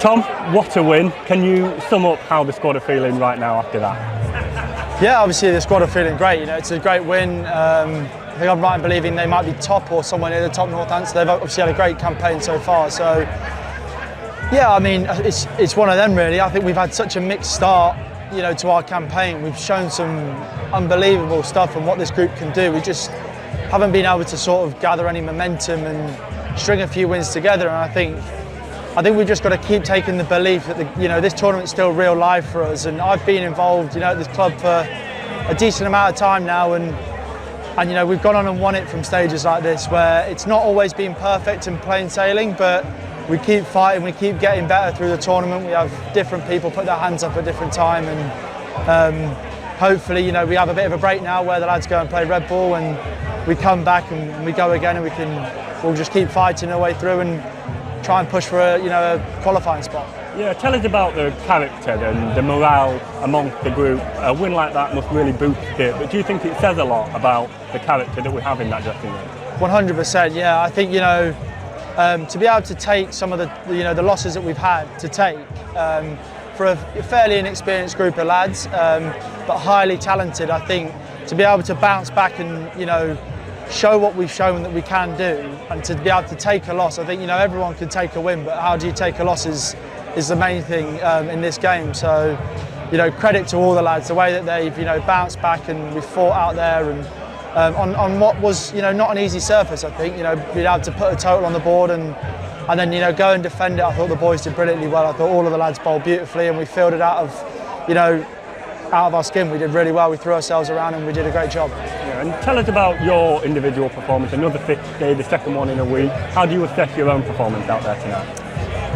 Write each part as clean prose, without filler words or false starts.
Tom, what a win. Can you sum up how the squad are feeling right now after that? Yeah, obviously the squad are feeling great. It's a great win. I think I'm right in believing they might be top or somewhere near the top Northampton. They've obviously had a great campaign so far. So, yeah, I mean, it's one of them really. I think we've had such a mixed start, to our campaign. We've shown some unbelievable stuff and what this group can do. We just haven't been able to sort of gather any momentum and string a few wins together. And I think we've just got to keep taking the belief that this tournament's still real life for us. And I've been involved, at this club for a decent amount of time now, and we've gone on and won it from stages like this where it's not always been perfect and plain sailing, but we keep fighting, we keep getting better through the tournament. We have different people put their hands up at different time, and hopefully, we have a bit of a break now where the lads go and play Red Bull, and we come back and we go again, and we'll just keep fighting our way through and try and push for a qualifying spot. Yeah, tell us about the character and the morale amongst the group. A win like that must really boost it, but do you think it says a lot about the character that we have in that dressing room? 100%, yeah. I think, to be able to take some of the losses that we've had to take for a fairly inexperienced group of lads, but highly talented, I think to be able to bounce back and, show what we've shown that we can do, and to be able to take a loss. I think, everyone can take a win, but how do you take a loss is the main thing in this game. So, credit to all the lads, the way that they've, bounced back and we've fought out there, and on what was, not an easy surface. I think, being able to put a total on the board and then, go and defend it. I thought the boys did brilliantly well. I thought all of the lads bowled beautifully, and we fielded out of our skin. We did really well. We threw ourselves around and we did a great job. Yeah, and tell us about your individual performance. Another 5th day, the second one in a week. How do you assess your own performance out there tonight?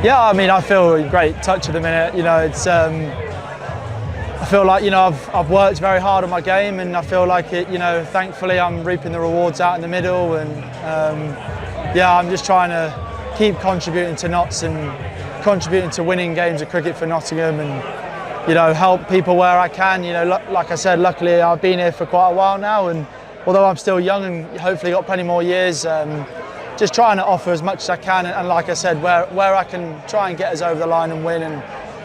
Yeah, I mean, I feel a great touch at the minute. It's I feel like I've worked very hard on my game, and I feel like it. Thankfully I'm reaping the rewards out in the middle, and yeah, I'm just trying to keep contributing to Notts and contributing to winning games of cricket for Nottingham, and help people where I can. Like I said, luckily I've been here for quite a while now, and although I'm still young and hopefully got plenty more years, just trying to offer as much as I can, and like I said, where I can try and get us over the line and win, and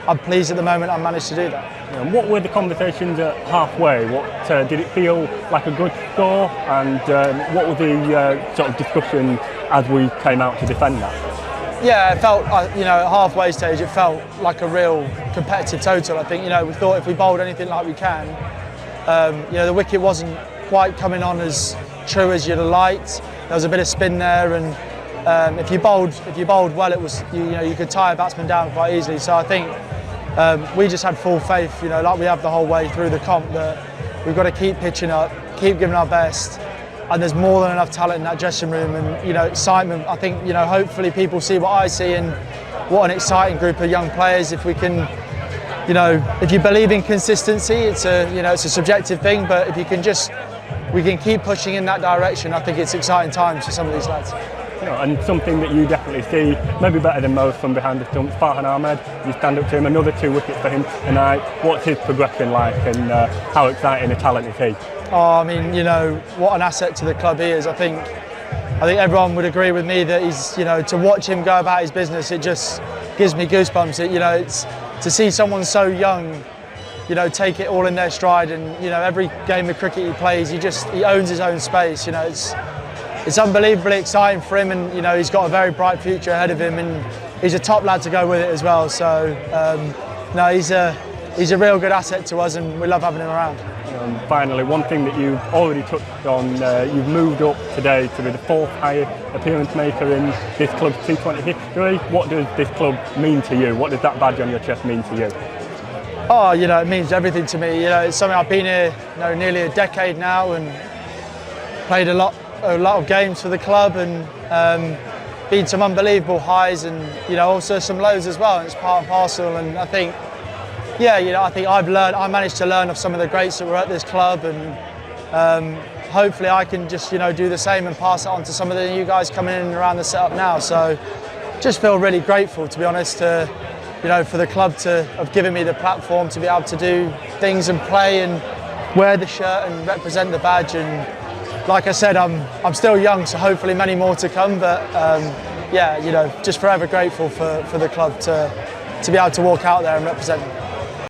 I'm pleased at the moment I managed to do that. Yeah, and what were the conversations at halfway? What did it feel like a good score, and what was the sort of discussion as we came out to defend that? Yeah, it felt, at halfway stage, it felt like a real competitive total. I think, we thought if we bowled anything like we can, the wicket wasn't quite coming on as true as you'd have liked. There was a bit of spin there, and if you bowled well, it was, you could tie a batsman down quite easily. So I think we just had full faith, like we have the whole way through the comp, that we've got to keep pitching up, keep giving our best. And there's more than enough talent in that dressing room, and excitement. I think hopefully people see what I see, and what an exciting group of young players. If we can, if you believe in consistency, it's a subjective thing, but if you can we can keep pushing in that direction. I think it's exciting times for some of these lads. And something that you definitely see, maybe better than most from behind the stumps, Farhan Ahmed, you stand up to him, another 2 wickets for him tonight. What's his progression like, and how exciting a talent is he? Oh, I mean, what an asset to the club he is. I think everyone would agree with me that he's, to watch him go about his business, it just gives me goosebumps. It's to see someone so young, take it all in their stride, and every game of cricket he plays, he owns his own space. It's unbelievably exciting for him, and he's got a very bright future ahead of him, and he's a top lad to go with it as well. So no, he's a real good asset to us, and we love having him around. Finally, one thing that you've already touched on, you've moved up today to be the 4th highest appearance maker in this club's T20 history. What does this club mean to you? What does that badge on your chest mean to you? Oh, it means everything to me. It's something I've been here nearly a decade now, and played a lot of games for the club, and been some unbelievable highs, and also some lows as well. And it's part and parcel, and I think. Yeah, I think I managed to learn of some of the greats that were at this club, and hopefully I can just, do the same and pass it on to some of the new guys coming in and around the setup now. So just feel really grateful, to be honest, for the club to have given me the platform to be able to do things and play and wear the shirt and represent the badge. And like I said, I'm still young, so hopefully many more to come, but yeah, just forever grateful for the club to to be able to walk out there and represent them.